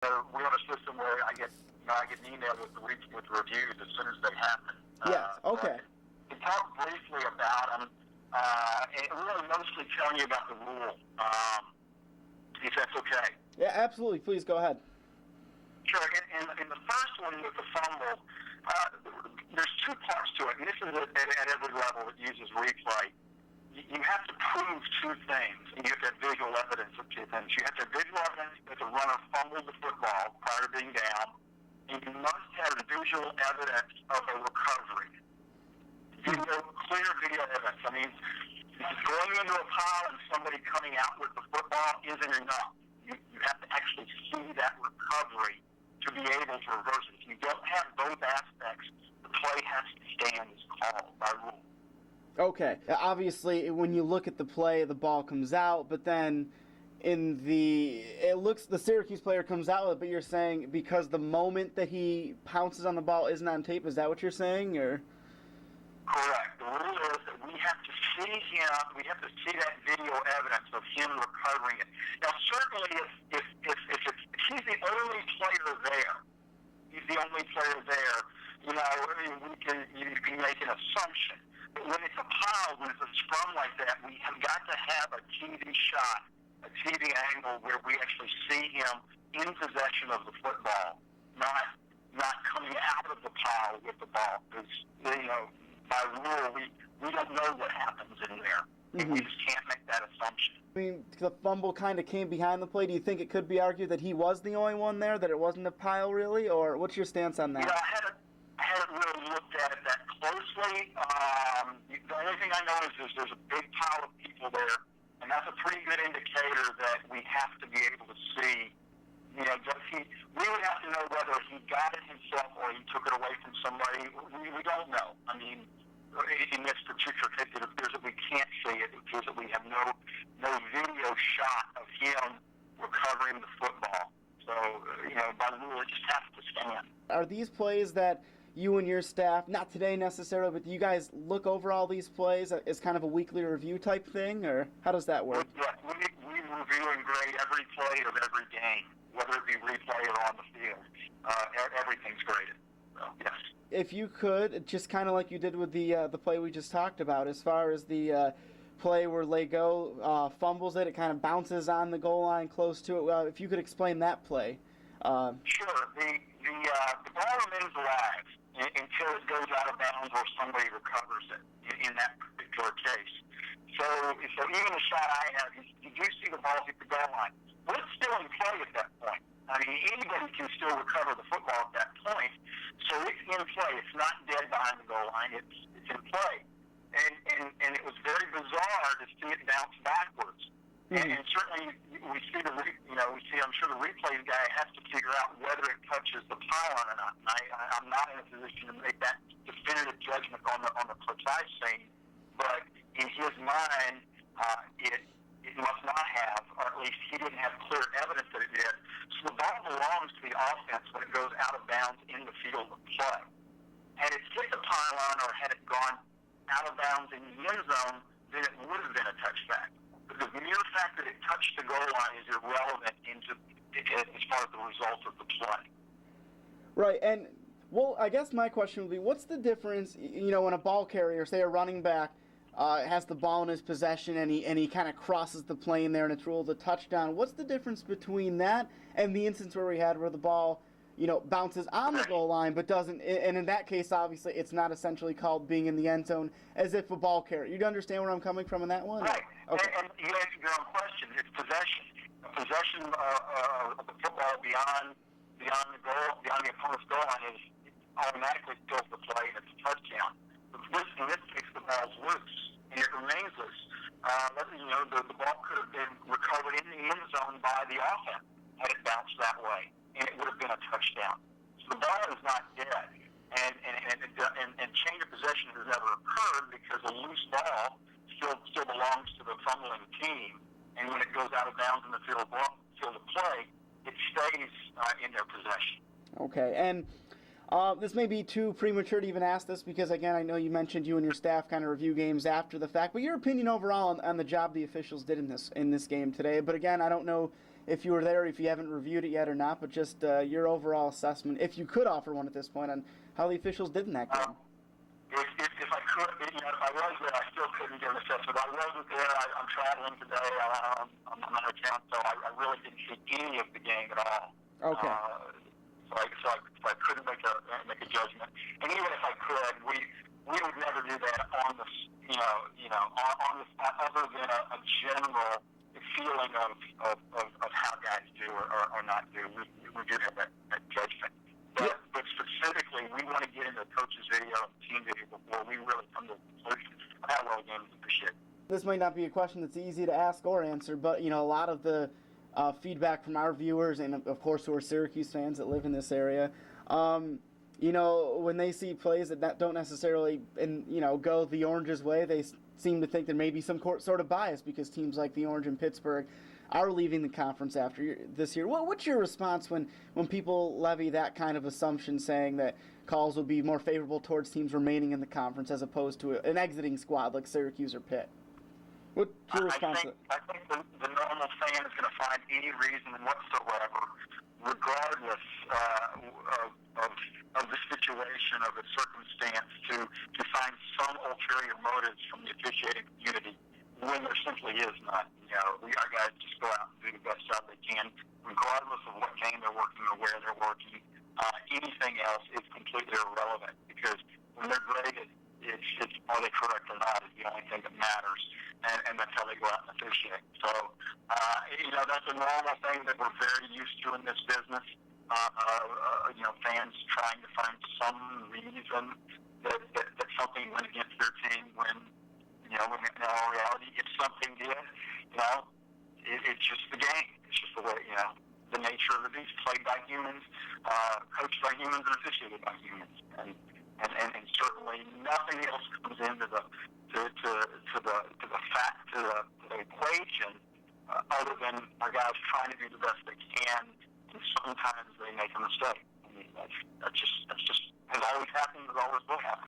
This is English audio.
we have a system where I get an email with the reviews as soon as they happen. Yes. Okay. To talk briefly about them, and really mostly telling you about the rule, if that's okay. Yeah, absolutely. Please go ahead. Sure. In the first one with the fumble, there's two parts to it, and this is at every level that uses replay. You have to prove two things, and you have to have visual evidence of two things. You have to have visual evidence that the runner fumbled the football prior to being down, and you must have visual evidence of a recovery. Clear video evidence. I mean, going into a pile and somebody coming out with the football isn't enough. You have to actually see that recovery to be able to reverse it. If you don't have both aspects, the play has to stand as called by rule. Okay. Obviously, when you look at the play, the ball comes out, but then the Syracuse player comes out with it, but you're saying because the moment that he pounces on the ball isn't on tape, is that what you're saying, or? Correct. The rule is that we have to see that video evidence of him recovering it. Now, certainly, if he's the only player there, you can make an assumption. But when it's a pile, when it's a scrum like that, we have got to have a TV shot, a TV angle where we actually see him in possession of the football, not coming out of the pile with the ball. Because, by rule, we don't know what happens in there. Mm-hmm. We just can't make that assumption. I mean, the fumble kind of came behind the play. Do you think it could be argued that he was the only one there, that it wasn't a pile really, or what's your stance on that? I haven't really looked at it that closely. The only thing I know is there's a big pile of people there, and that's a pretty good indicator that we have to be able to see. We would have to know whether he got it himself or he took it away from somebody. We don't know. I mean, in this particular case, it appears that we can't see it. It appears that we have no video shot of him recovering the football. So, by rule, it just has to stand. Are these plays that you and your staff, not today necessarily, but do you guys look over all these plays as kind of a weekly review type thing, or how does that work? Yeah, we review and grade every play of every game, whether it be replay or on the field. Everything's graded. So, yes. If you could, just kind of like you did with the play we just talked about, as far as the play where Lego fumbles it kind of bounces on the goal line close to it. If you could explain that play. Sure. The ball remains alive until it goes out of bounds or somebody recovers it in that particular case. So even the shot I have, you do see the ball hit the goal line. But it's still in play at that point. I mean, anybody can still recover the football at that point. So it's in play. It's not dead behind the goal line. It's in play. And it was very bizarre to see it bounce backwards. Mm-hmm. And certainly we see I'm sure the replay guy has to figure out whether it touches the pylon or not. And I'm not in a position to make that definitive judgment on the precise thing. But in his mind, it must not have, or at least he didn't have clear evidence that it did. So the ball belongs to the offense when it goes out of bounds in the field of play. Had it hit the pylon or had it gone out of bounds in the end zone, then it would have been a touchback. But the mere fact that it touched the goal line is irrelevant as far as the result of the play. Right, and well, I guess my question would be, what's the difference, when a ball carrier, say a running back, has the ball in his possession and he kind of crosses the plane there and it's ruled a touchdown. What's the difference between that and the instance where we had where the ball, bounces on the goal line but doesn't, and in that case, obviously, it's not essentially called being in the end zone as if a ball carrier. You understand where I'm coming from in that one? Right. Okay. And you answered your own question. It's possession. Possession of the football beyond the opponent's goal line is automatically fills the play and it's a touchdown. In this case, the ball's loose, and it remains loose. The ball could have been recovered in the end zone by the offense had it bounced that way, and it would have been a touchdown. So the ball is not dead, and change of possession has never occurred because a loose ball still belongs to the fumbling team, and when it goes out of bounds in the field of play, it stays in their possession. Okay, and this may be too premature to even ask this because, again, I know you mentioned you and your staff kind of review games after the fact, but your opinion overall on the job the officials did in this game today. But, again, I don't know if you were there, if you haven't reviewed it yet or not, but just your overall assessment, if you could offer one at this point, on how the officials did in that game. If I could, if I was there, I still couldn't give an assessment. I wasn't there. I'm traveling today. I'm out of town, so I really didn't see any of the game at all. Okay. So I couldn't make a judgment. And even if I could, we would never do that on the on the other than a general feeling of how guys do or not do. We do have that judgment. But specifically, we want to get into the coach's video and team video before we really come to a conclusion of how well games appreciate. This might not be a question that's easy to ask or answer, but a lot of the feedback from our viewers, and of course who are Syracuse fans that live in this area, when they see plays that don't necessarily go the Orange's way, they seem to think there may be some sort of bias because teams like the Orange and Pittsburgh are leaving the conference after this year. What's your response when people levy that kind of assumption, saying that calls will be more favorable towards teams remaining in the conference as opposed to an exiting squad like Syracuse or Pitt? What's your response? I think the normal fan is going to find any reason whatsoever, regardless of the situation, of the circumstance, to find some ulterior motives from the officiating community when there simply is none. Our guys just go out and do the best job they can, regardless of what game they're working or where they're working. Anything else is completely irrelevant because when they're graded, it's are they correct or not is the only thing that matters, and that's how they go out and officiate. So, that's a normal thing that we're very used to in this business. Fans trying to find some reason that something went against their team when in all reality, if something did, it's just the game. It's just the way, the nature of the beast, played by humans, coached by humans, and officiated by humans. And certainly nothing else comes into the equation other than our guys trying to do the best they can, and sometimes they make a mistake. I mean, that's just has always happened, and always will happen.